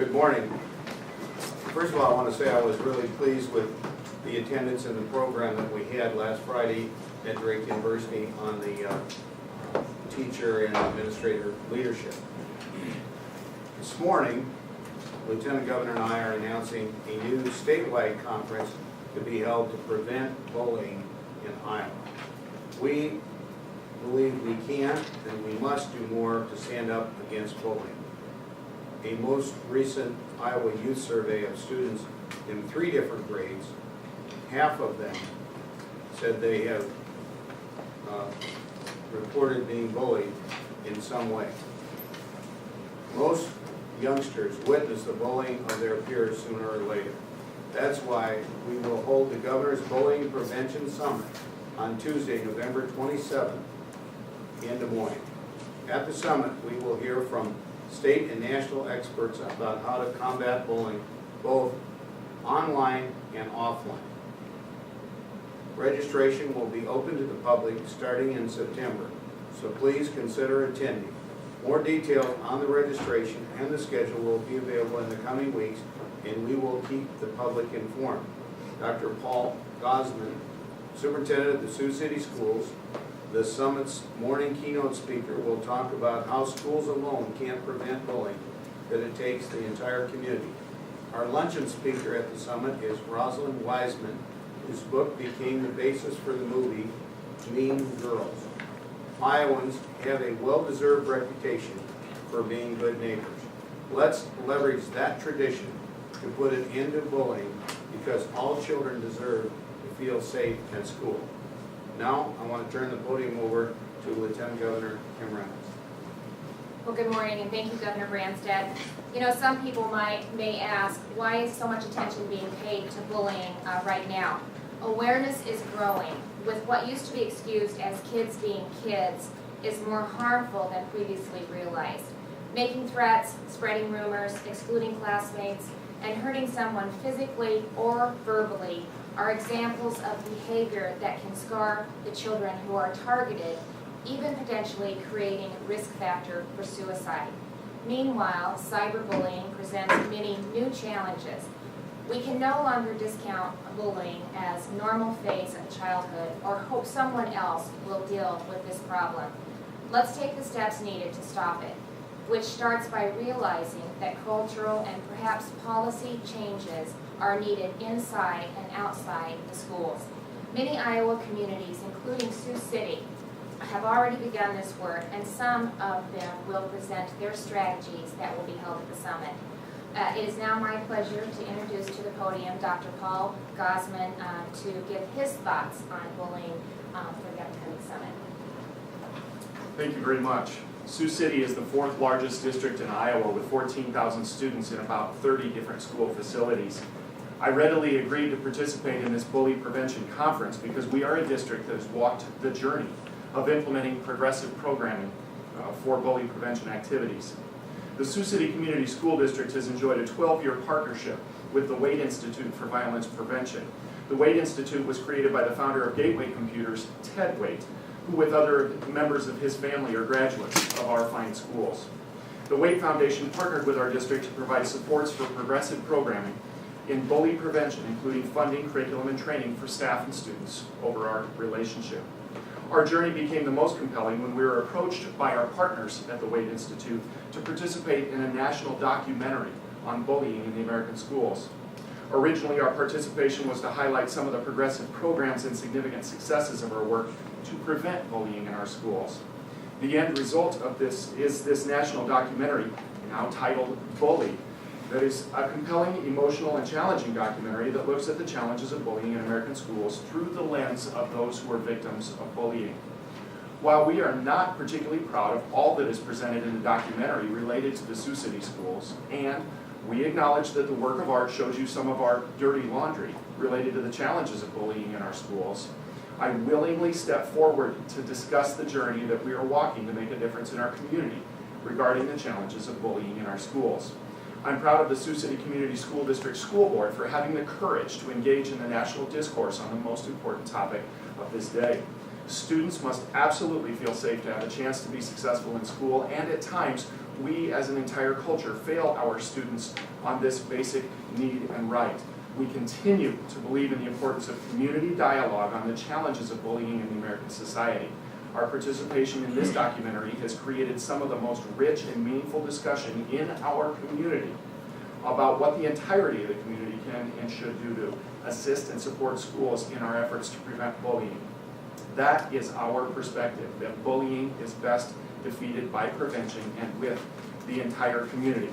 Good morning. First of all, I want to say I was really pleased with the attendance in the program that we had last Friday at Drake University on the teacher and administrator leadership. This morning, Lieutenant Governor and I are announcing a new statewide conference to be held to prevent bullying in Iowa. We believe we can and we must do more to stand up against bullying. A most recent Iowa youth survey of students in 3 different grades, half of them said they have reported being bullied in some way. Most youngsters witness the bullying of their peers sooner or later. That's why we will hold the Governor's Bullying Prevention Summit on Tuesday, November 27th in Des Moines. At the summit, we will hear from state and national experts about how to combat bullying both online and offline. Registration will be open to the public starting in September, so please consider attending. More details on the registration and the schedule will be available in the coming weeks, and we will keep the public informed. Dr. Paul Glausman, Superintendent of the Sioux City Schools, the summit's morning keynote speaker, will talk about how schools alone can't prevent bullying, that it takes the entire community. Our luncheon speaker at the summit is Rosalind Wiseman, whose book became the basis for the movie Mean Girls. Iowans have a well-deserved reputation for being good neighbors. Let's leverage that tradition to put an end to bullying, because all children deserve to feel safe at school. Now, I want to turn the podium over to Lieutenant Governor Kim Reynolds. Well, good morning, and thank you, Governor Branstad. You know, some people may ask, why is so much attention being paid to bullying right now? Awareness is growing. With what used to be excused as kids being kids is more harmful than previously realized. Making threats, spreading rumors, excluding classmates, and hurting someone physically or verbally are examples of behavior that can scar the children who are targeted, even potentially creating a risk factor for suicide. Meanwhile, cyberbullying presents many new challenges. We can no longer discount bullying as a normal phase of childhood or hope someone else will deal with this problem. Let's take the steps needed to stop it, which starts by realizing that cultural and perhaps policy changes are needed inside and outside the schools. Many Iowa communities, including Sioux City, have already begun this work, and some of them will present their strategies that will be held at the summit. It is now my pleasure to introduce to the podium Dr. Paul Glausman to give his thoughts on bullying for the upcoming summit. Thank you very much. Sioux City is the 4th largest district in Iowa with 14,000 students in about 30 different school facilities. I readily agreed to participate in this bully prevention conference because we are a district that has walked the journey of implementing progressive programming for bully prevention activities. The Sioux City Community School District has enjoyed a 12-year partnership with the Wade Institute for Violence Prevention. The Wade Institute was created by the founder of Gateway Computers, Ted Wade, who with other members of his family are graduates of our fine schools. The Wade Foundation partnered with our district to provide supports for progressive programming in bully prevention, including funding, curriculum, and training for staff and students over our relationship. Our journey became the most compelling when we were approached by our partners at the Wade Institute to participate in a national documentary on bullying in the American schools. Originally, our participation was to highlight some of the progressive programs and significant successes of our work to prevent bullying in our schools. The end result of this is this national documentary, now titled Bully, that is a compelling, emotional, and challenging documentary that looks at the challenges of bullying in American schools through the lens of those who are victims of bullying. While we are not particularly proud of all that is presented in the documentary related to the Sioux City schools, and we acknowledge that the work of art shows you some of our dirty laundry related to the challenges of bullying in our schools, I willingly step forward to discuss the journey that we are walking to make a difference in our community regarding the challenges of bullying in our schools. I'm proud of the Sioux City Community School District School Board for having the courage to engage in the national discourse on the most important topic of this day. Students must absolutely feel safe to have a chance to be successful in school, and at times, we as an entire culture fail our students on this basic need and right. We continue to believe in the importance of community dialogue on the challenges of bullying in the American society. Our participation in this documentary has created some of the most rich and meaningful discussion in our community about what the entirety of the community can and should do to assist and support schools in our efforts to prevent bullying. That is our perspective, that bullying is best defeated by prevention and with the entire community.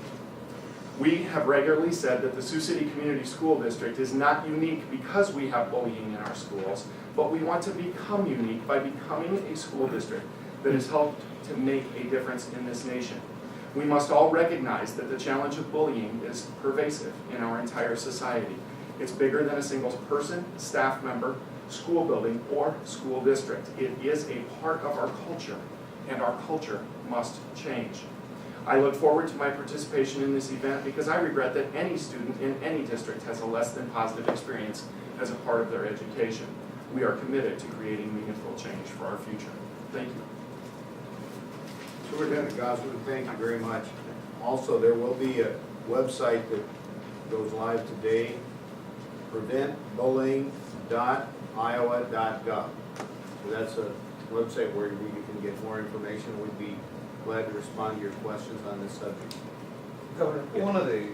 We have regularly said that the Sioux City Community School District is not unique because we have bullying in our schools, but we want to become unique by becoming a school district that has helped to make a difference in this nation. We must all recognize that the challenge of bullying is pervasive in our entire society. It's bigger than a single person, staff member, school building, or school district. It is a part of our culture, and our culture must change. I look forward to my participation in this event because I regret that any student in any district has a less than positive experience as a part of their education. We are committed to creating meaningful change for our future. Thank you. Superintendent Glausman, thank you very much. Also, there will be a website that goes live today, preventbullying.iowa.gov. So that's a website where you can get more information. We'd be glad to respond to your questions on this subject. Governor, one of the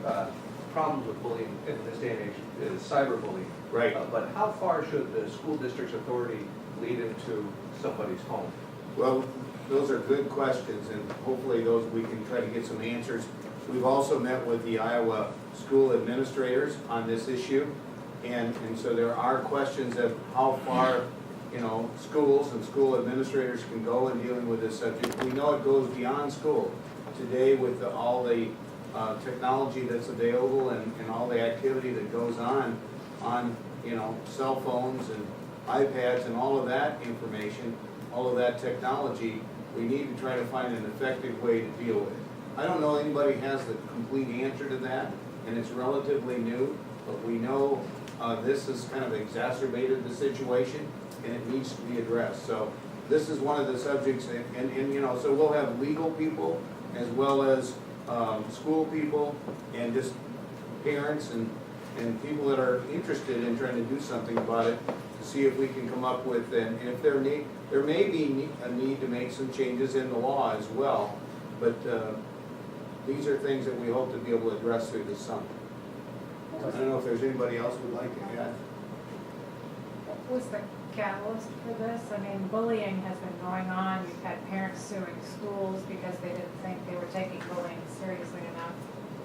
problems with bullying in this day and age is cyberbullying. Right. But how far should the school district's authority lead into somebody's home? Well, those are good questions, and hopefully those we can try to get some answers. We've also met with the Iowa school administrators on this issue, and so there are questions of how far, schools and school administrators can go in dealing with this subject. We know it goes beyond school. Today, with all the technology that's available and all the activity that goes on cell phones and iPads and all of that information, all of that technology, we need to try to find an effective way to deal with it. I don't know anybody has the complete answer to that, and it's relatively new, but we know this has kind of exacerbated the situation, and it needs to be addressed. So this is one of the subjects, so we'll have legal people as well as school people and just parents and people that are interested in trying to do something about it to see if we can come up with, and if there may be a need to make some changes in the law as well, but these are things that we hope to be able to address through this summer. I don't know if there's anybody else who would like to add. What was the catalyst for this? I mean, bullying has been going on. You've had parents suing schools because they didn't think they were taking bullying seriously enough.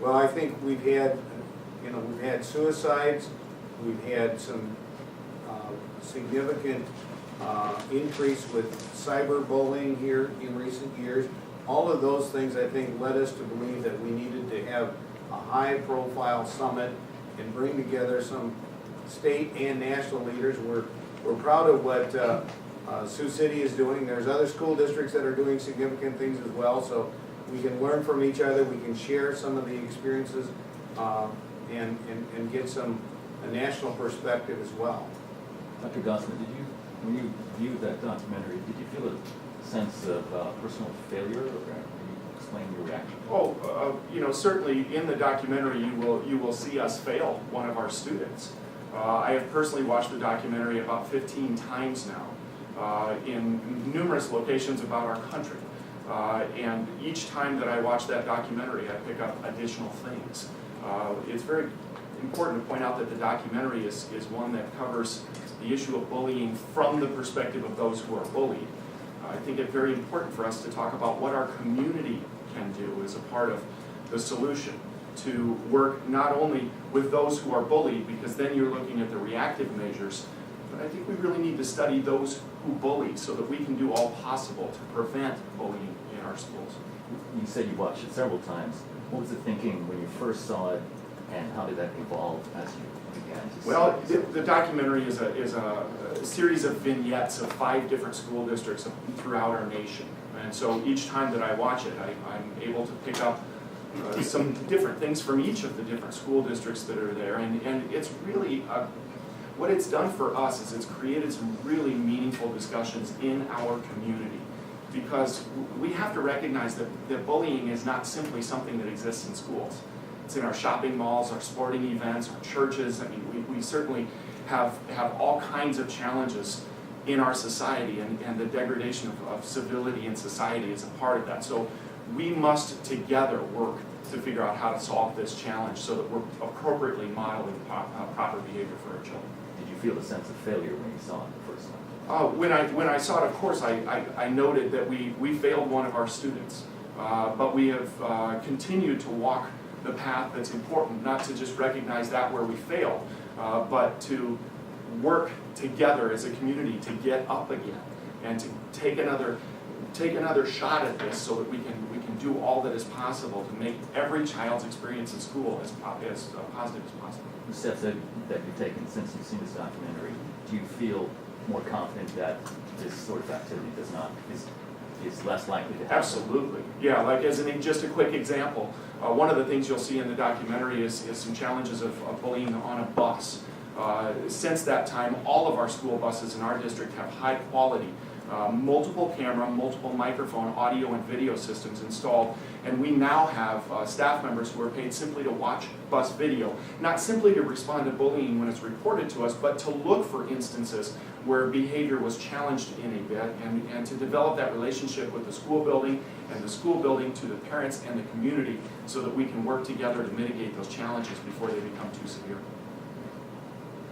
Well, I think we've had suicides, we've had some significant increase with cyberbullying here in recent years. All of those things, I think, led us to believe that we needed to have a high-profile summit and bring together some state and national leaders. We're proud of what Sioux City is doing. There's other school districts that are doing significant things as well, so we can learn from each other. We can share some of the experiences and get a national perspective as well. Dr. Glausman, when you viewed that documentary, did you feel a sense of personal failure, or can you explain your reaction? Certainly in the documentary you will see us fail one of our students. I have personally watched the documentary about 15 times now in numerous locations about our country. And each time that I watch that documentary, I pick up additional things. It's very important to point out that the documentary is one that covers the issue of bullying from the perspective of those who are bullied. I think it's very important for us to talk about what our community can do as a part of the solution, to work not only with those who are bullied, because then you're looking at the reactive measures, but I think we really need to study those who bully so that we can do all possible to prevent bullying in our schools. You said you watched it several times. What was the thinking when you first saw it, and how did that evolve as you began to see Well, it? the documentary is a series of vignettes of 5 different school districts throughout our nation. And so each time that I watch it, I'm able to pick up some different things from each of the different school districts that are there. And it's really what it's done for us is it's created some really meaningful discussions in our community. Because we have to recognize that bullying is not simply something that exists in schools. It's in our shopping malls, our sporting events, our churches. I mean, we certainly have all kinds of challenges in our society, and the degradation of civility in society is a part of that. So we must together work to figure out how to solve this challenge so that we're appropriately modeling proper behavior for our children. Did you feel a sense of failure when you saw it the first time? When I saw it, of course, I noted that we failed one of our students, but we have continued to walk the path that's important, not to just recognize that where we failed, but to work together as a community to get up again and to take another shot at this so that we can do all that is possible to make every child's experience in school as positive as possible. The steps that you've taken since you've seen this documentary, do you feel more confident that this sort of activity is less likely to happen? Absolutely. Yeah, like just a quick example, one of the things you'll see in the documentary is some challenges of bullying on a bus. Since that time, all of our school buses in our district have high quality, multiple camera, multiple microphone, audio and video systems installed, and we now have staff members who are paid simply to watch bus video, not simply to respond to bullying when it's reported to us, but to look for instances where behavior was challenged in a bit, and to develop that relationship with the school building and the school building to the parents and the community so that we can work together to mitigate those challenges before they become too severe.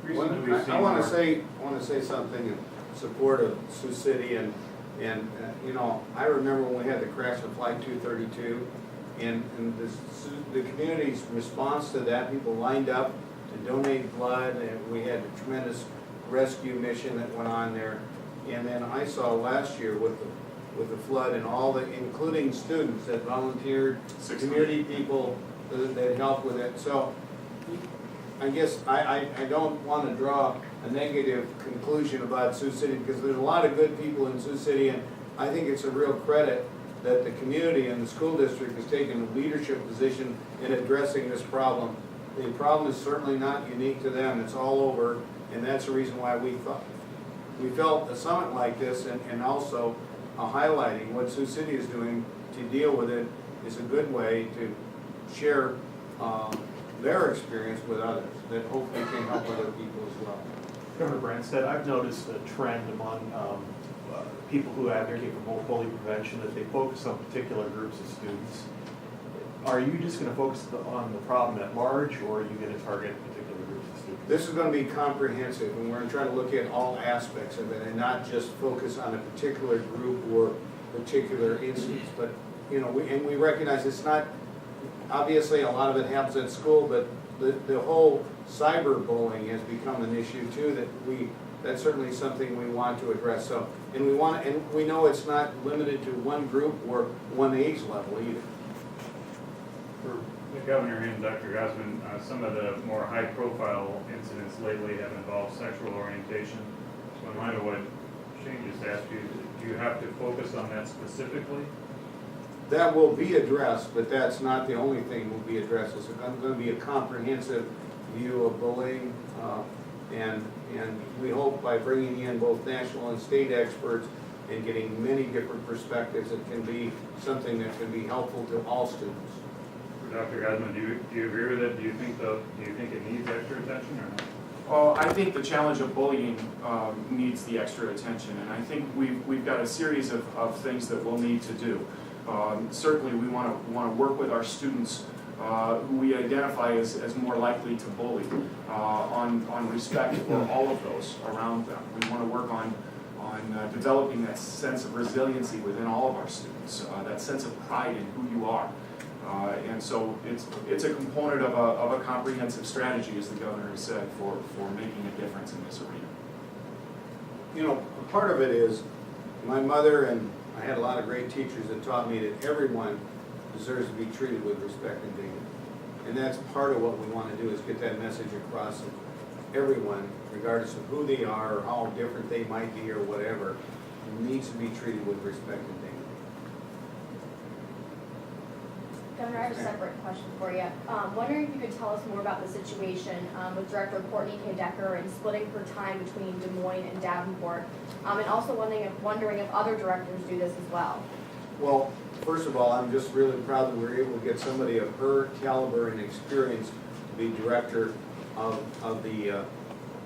I want to say something in support of Sioux City, and you know, I remember when we had the crash of Flight 232, and the community's response to that, people lined up to donate blood, and we had a tremendous rescue mission that went on there. And then I saw last year with the flood and all including students that volunteered, community people that helped with it. So I guess I don't want to draw a negative conclusion about Sioux City, because there's a lot of good people in Sioux City, and I think it's a real credit that the community and the school district has taken a leadership position in addressing this problem. The problem is certainly not unique to them, it's all over, and that's the reason why we felt a summit like this, and also highlighting what Sioux City is doing to deal with it is a good way to share their experience with others that hopefully can help other people as well. Governor Branstad, I've noticed a trend among people who advocate for bullying prevention that they focus on particular groups of students. Are you just going to focus on the problem at large, or are you going to target particular groups of students? This is going to be comprehensive, and we're going to try to look at all aspects of it and not just focus on a particular group or particular instance. But, you know, we recognize it's not, obviously a lot of it happens at school, but the whole cyberbullying has become an issue too, that's certainly something we want to address. So, and we know it's not limited to one group or one age level either. For the governor and Dr. Glausman, some of the more high-profile incidents lately have involved sexual orientation. So in light of what Shane just asked you, do you have to focus on that specifically? That will be addressed, but that's not the only thing will be addressed. It's going to be a comprehensive view of bullying, and we hope by bringing in both national and state experts and getting many different perspectives, it can be something that can be helpful to all students. Dr. Glausman, do you agree with it? Do you think it needs extra attention or not? Well, I think the challenge of bullying needs the extra attention, and I think we've got a series of things that we'll need to do. Certainly, we want to work with our students who we identify as more likely to bully on respect for all of those around them. We want to work on developing that sense of resiliency within all of our students, that sense of pride in who you are. And so it's a component of a comprehensive strategy, as the governor has said, for making a difference in this arena. You know, part of it is my mother, and I had a lot of great teachers that taught me that everyone deserves to be treated with respect and dignity. And that's part of what we want to do, is get that message across that everyone, regardless of who they are or how different they might be or whatever, needs to be treated with respect and dignity. Governor, I have a separate question for you. Wondering if you could tell us more about the situation with Director Courtney K. Decker and splitting her time between Des Moines and Davenport, and also wondering if other directors do this as well. Well, first of all, I'm just really proud that we were able to get somebody of her caliber and experience to be director of the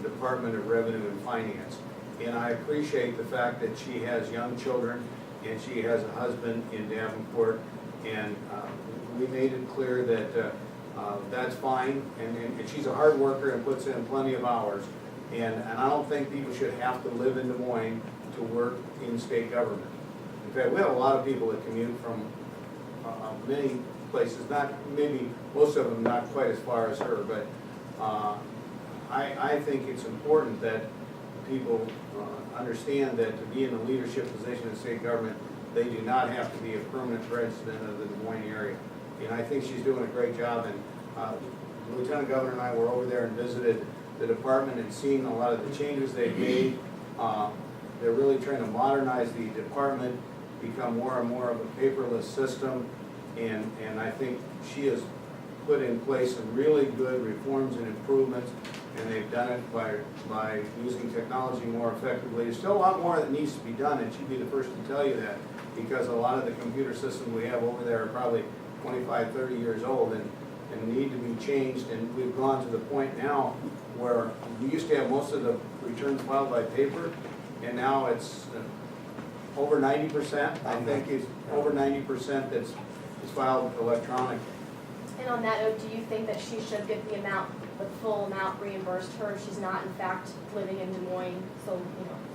Department of Revenue and Finance. And I appreciate the fact that she has young children and she has a husband in Davenport. And we made it clear that that's fine. And she's a hard worker and puts in plenty of hours. And I don't think people should have to live in Des Moines to work in state government. In fact, we have a lot of people that commute from many places, not maybe most of them not quite as far as her, but I think it's important that people understand that to be in a leadership position in state government, they do not have to be a permanent resident of the Des Moines area. And I think she's doing a great job. And Lieutenant Governor and I were over there and visited the department and seeing a lot of the changes they've made. They're really trying to modernize the department, become more and more of a paperless system. And I think she has put in place some really good reforms and improvements, and they've done it by using technology more effectively. There's still a lot more that needs to be done, and she'd be the first to tell you that, because a lot of the computer systems we have over there are probably 25, 30 years old and need to be changed. And we've gone to the point now where we used to have most of the returns filed by paper, and now it's over 90%. I think it's over 90% that's filed electronic. And on that note, do you think that she should get the full amount reimbursed her if she's not in fact living in Des Moines, solely in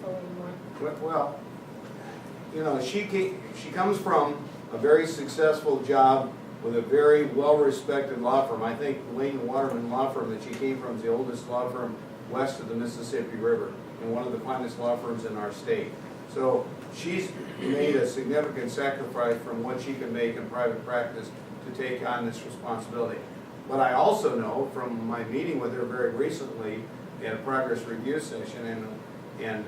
Des Moines? Well, she comes from a very successful job with a very well-respected law firm. I think Lane Waterman Law Firm that she came from is the oldest law firm west of the Mississippi River and one of the finest law firms in our state. So she's made a significant sacrifice from what she can make in private practice to take on this responsibility. But I also know from my meeting with her very recently at a progress review session and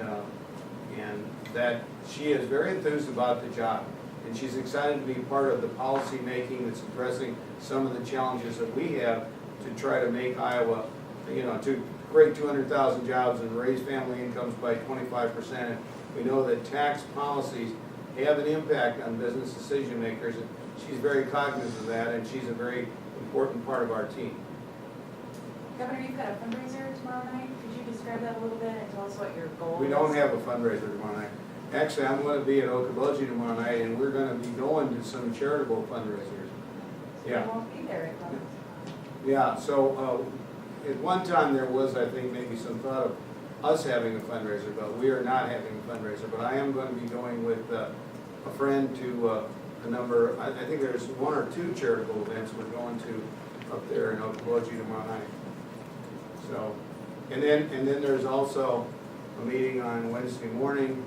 that she is very enthused about the job. And she's excited to be part of the policy making that's addressing some of the challenges that we have to try to make Iowa, to create 200,000 jobs and raise family incomes by 25%. We know that tax policies have an impact on business decision makers, and she's very cognizant of that, and she's a very important part of our team. Governor, you've got a fundraiser tomorrow night. Could you describe that a little bit and tell us what your goal is? We don't have a fundraiser tomorrow night. Actually, I'm going to be at Okoboji tomorrow night, and we're going to be going to some charitable fundraisers. Yeah. You won't be there, I promise. Yeah, so at one time there was, I think, maybe some thought of us having a fundraiser, but we are not having a fundraiser. But I am going to be going with a friend to a number, I think there's one or two charitable events we're going to up there in Okoboji tomorrow night. So, and then there's also a meeting on Wednesday morning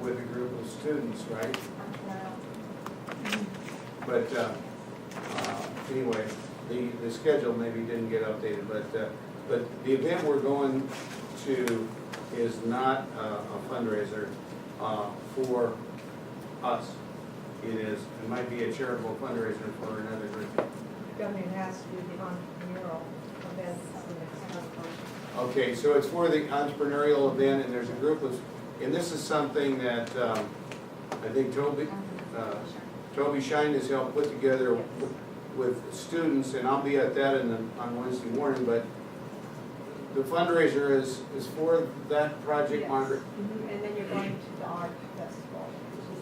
with a group of students, right? But anyway, the schedule maybe didn't get updated, but the event we're going to is not a fundraiser for us. It might be a charitable fundraiser for another group. Governor has to do the entrepreneurial events. Okay, so it's for the entrepreneurial event, and there's a group of, and this is something that I think Toby Shine has helped put together with students, and I'll be at that on Wednesday morning, but the fundraiser is for that project, Yes. Margaret. And then you're going to the art festival, which is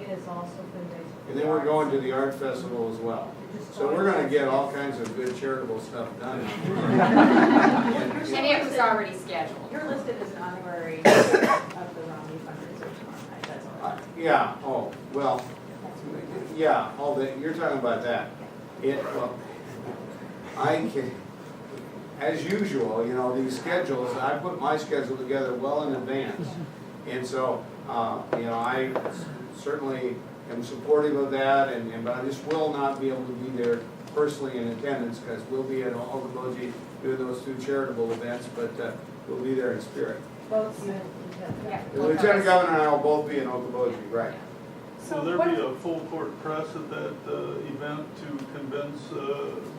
it is also fundraising. And then we're going to the art festival as well. So we're gonna get all kinds of good charitable stuff done. And it was already scheduled. You're listed as an honorary of the Romney fundraiser tomorrow night, that's all. Yeah, oh, well, yeah, you're talking about that. Well, I can, as usual, these schedules, I put my schedule together well in advance. And so, I certainly am supportive of that, but I just will not be able to be there personally in attendance, because we'll be at Okoboji doing those two charitable events, but we'll be there in spirit. Both you and Lieutenant. Yeah. The Lieutenant Governor and I will both be in Okoboji, right? So Will there what- be a full court press at that event to convince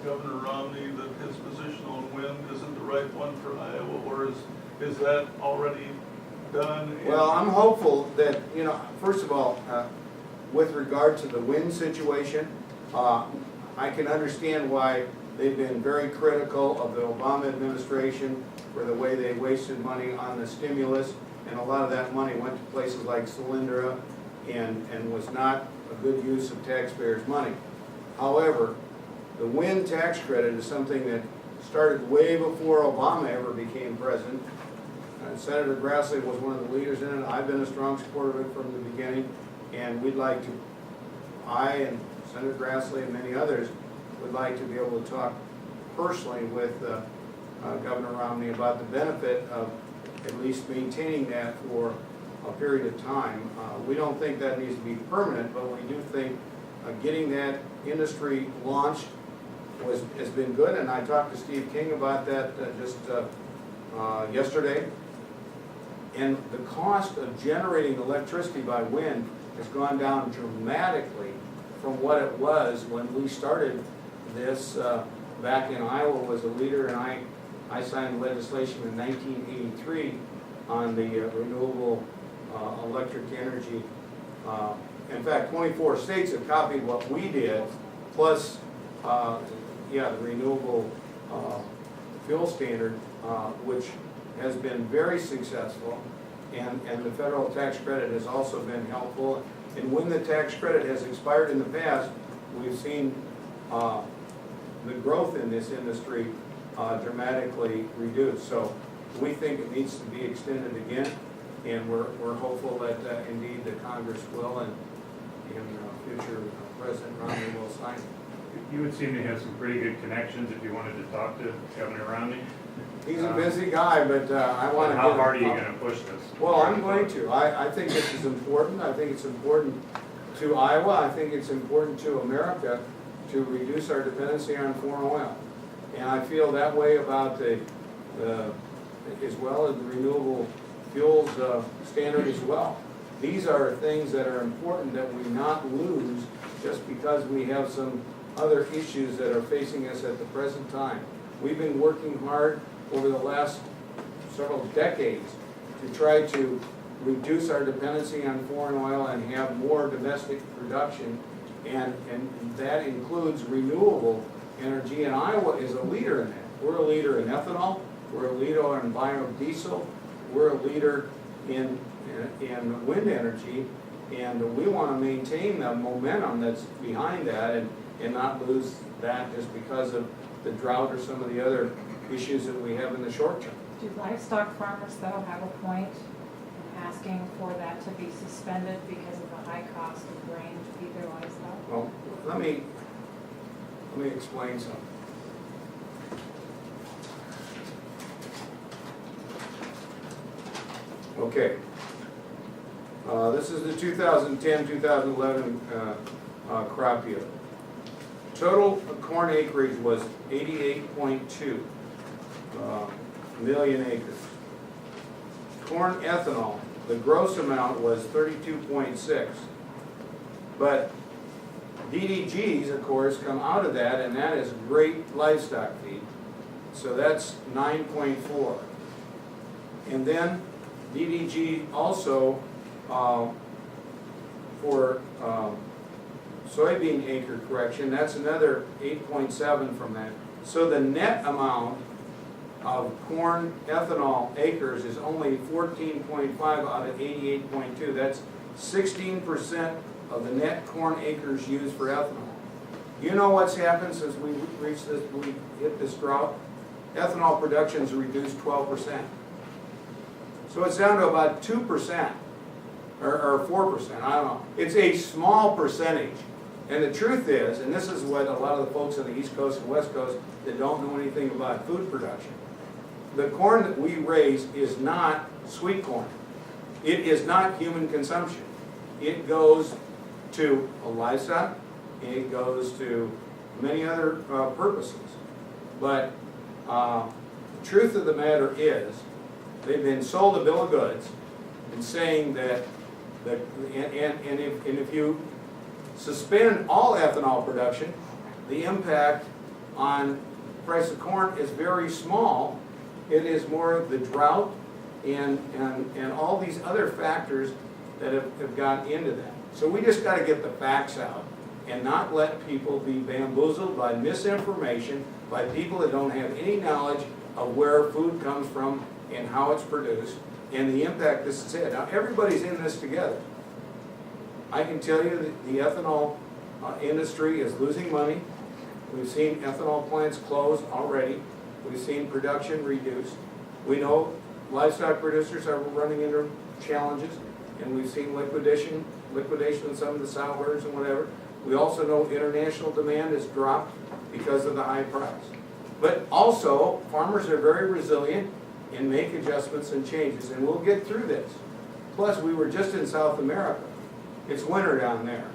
Governor Romney that his position on wind isn't the right one for Iowa, or is that already done? Well, I'm hopeful that, you know, first of all, with regard to the wind situation, I can understand why they've been very critical of the Obama administration for the way they wasted money on the stimulus, and a lot of that money went to places like Solyndra and was not a good use of taxpayers' money. However, the wind tax credit is something that started way before Obama ever became president. Senator Grassley was one of the leaders in it. I've been a strong supporter of it from the beginning, and we'd like to, I and Senator Grassley and many others would like to be able to talk personally with Governor Romney about the benefit of at least maintaining that for a period of time. We don't think that needs to be permanent, but we do think getting that industry launched has been good, and I talked to Steve King about that just yesterday. And the cost of generating electricity by wind has gone down dramatically from what it was when we started this. Back in Iowa was a leader, and I signed legislation in 1983 on the renewable electric energy. In fact, 24 states have copied what we did, plus, the renewable fuel standard, which has been very successful, and the federal tax credit has also been helpful. And when the tax credit has expired in the past, we've seen the growth in this industry dramatically reduced. So we think it needs to be extended again, and we're hopeful that indeed the Congress will, and future President Romney will sign it. You would seem to have some pretty good connections if you wanted to talk to Governor Romney. He's a busy guy, but I want to. How hard are you going to push this? Well, I'm going to. I think this is important. I think it's important to Iowa. I think it's important to America to reduce our dependency on foreign oil. And I feel that way about the as well as the renewable fuels standard as well. These are things that are important that we not lose just because we have some other issues that are facing us at the present time. We've been working hard over the last several decades to try to reduce our dependency on foreign oil and have more domestic production, and that includes renewable energy, and Iowa is a leader in that. We're a leader in ethanol, we're a leader in biodiesel, we're a leader in wind energy, and we want to maintain the momentum that's behind that and not lose that just because of the drought or some of the other issues that we have in the short term. Do livestock farmers, though, have a point in asking for that to be suspended because of the high cost of grain to feed their livestock? Well, let me explain something. Okay. This is the 2010-2011 crop yield. Total corn acreage was 88.2 million acres. Corn ethanol, the gross amount was 32.6. But DDGs, of course, come out of that, and that is great livestock feed. So that's 9.4. And then DDG also for soybean acre correction, that's another 8.7 from that. So the net amount of corn ethanol acres is only 14.5 out of 88.2. That's 16% of the net corn acres used for ethanol. You know what's happened since we reached this, we hit this drought? Ethanol production's reduced 12%. So it's down to about 2%, or 4%, I don't know. It's a small percentage. And the truth is, and this is what a lot of the folks on the East Coast and West Coast that don't know anything about food production, the corn that we raise is not sweet corn. It is not human consumption. It goes to livestock, it goes to many other purposes. But the truth of the matter is, they've been sold a bill of goods and saying that And if you suspend all ethanol production, the impact on price of corn is very small. It is more the drought and all these other factors that have gotten into that. So we just gotta get the facts out and not let people be bamboozled by misinformation, by people that don't have any knowledge of where food comes from and how it's produced and the impact this has had. Now, everybody's in this together. I can tell you that the ethanol industry is losing money. We've seen ethanol plants close already. We've seen production reduced. We know livestock producers are running into challenges, and we've seen liquidation of some of the sow herds and whatever. We also know international demand has dropped because of the high price. But also, farmers are very resilient and make adjustments and changes, and we'll get through this. Plus, we were just in South America. It's winter down there.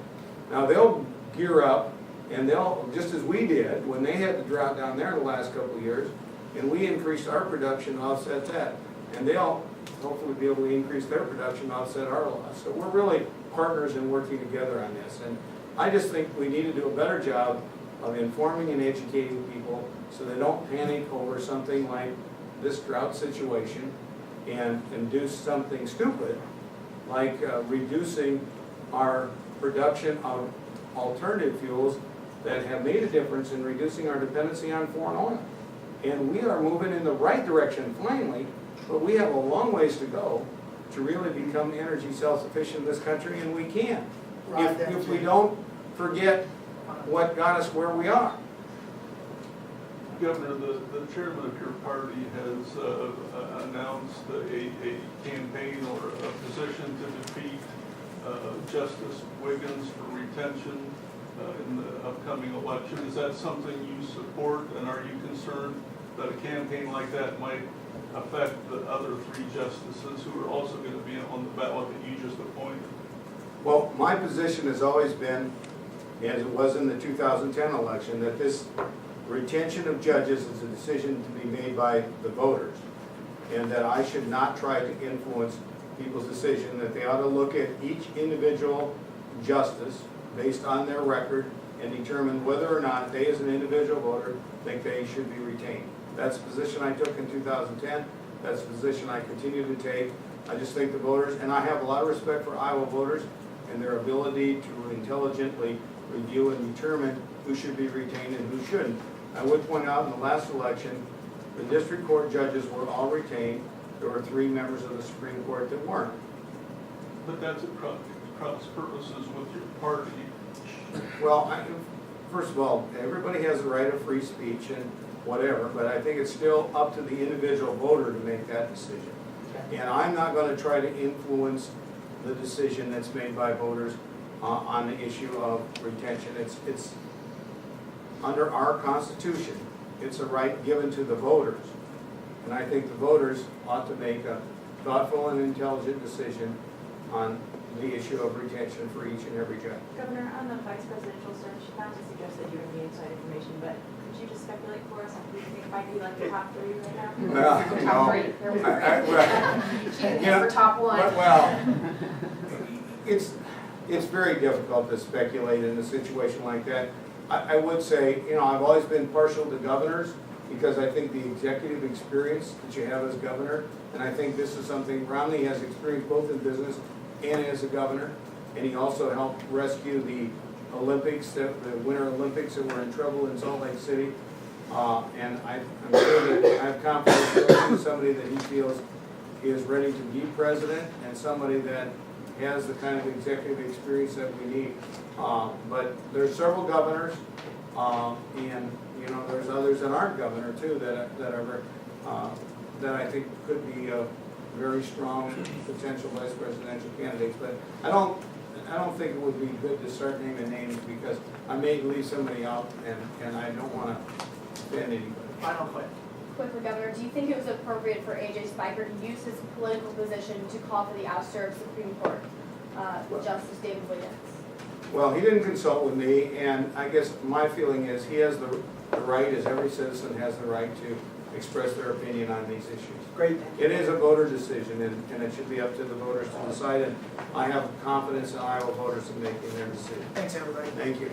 Now, they'll gear up, and they'll, just as we did when they had the drought down there in the last couple of years, and we increased our production to offset that. And they'll hopefully be able to increase their production to offset our loss. So we're really partners in working together on this. And I just think we need to do a better job of informing and educating people so they don't panic over something like this drought situation and do something stupid like reducing our production of alternative fuels that have made a difference in reducing our dependency on foreign oil. And we are moving in the right direction finally, but we have a long ways to go to really become energy self-sufficient in this country, and we can. If we don't forget what got us where we are. Governor, the chairman of your party has announced a campaign or a position to defeat Justice Wiggins for retention in the upcoming election. Is that something you support, and are you concerned that a campaign like that might affect the other three justices who are also going to be on the ballot that you just appointed? Well, my position has always been, as it was in the 2010 election, that this retention of judges is a decision to be made by the voters, and that I should not try to influence people's decision, that they ought to look at each individual justice based on their record and determine whether or not they as an individual voter think they should be retained. That's the position I took in 2010. That's the position I continue to take. I just think the voters, and I have a lot of respect for Iowa voters and their ability to intelligently review and determine who should be retained and who shouldn't. I would point out in the last election, the district court judges were all retained. There were 3 members of the Supreme Court that weren't. But that's at cross purposes with your party. Well, first of all, everybody has the right of free speech and whatever, but I think it's still up to the individual voter to make that decision. And I'm not going to try to influence the decision that's made by voters on the issue of retention. It's under our Constitution. It's a right given to the voters. And I think the voters ought to make a thoughtful and intelligent decision on the issue of retention for each and every judge. Governor, on the vice presidential search, not to suggest that you have the inside information, but could you just speculate for us who you think might be like the top 3 right now? Well, Top 3. There we go. She didn't get for top 1. Well, it's very difficult to speculate in a situation like that. I would say, I've always been partial to governors because I think the executive experience that you have as governor, and I think this is something, Romney has experience both in business and as a governor, and he also helped rescue the Olympics, the Winter Olympics that were in trouble in Salt Lake City. And I'm sure that I have confidence that he's somebody that he feels is ready to be president and somebody that has the kind of executive experience that we need. But there's several governors, and there's others that aren't governor too that I think could be very strong potential vice presidential candidates. But I don't think it would be good to start naming names because I may leave somebody out, and I don't want to offend anybody. Final question. Quickly, Governor, do you think it was appropriate for A.J. Spiker to use his political position to call for the ouster of Supreme Court Justice David Wiggins? Well, he didn't consult with me, and I guess my feeling is he has the right, as every citizen has the right to express their opinion on these issues. Great. It is a voter decision, and it should be up to the voters to decide, and I have confidence in Iowa voters in making their decision. Thanks, everybody. Thank you.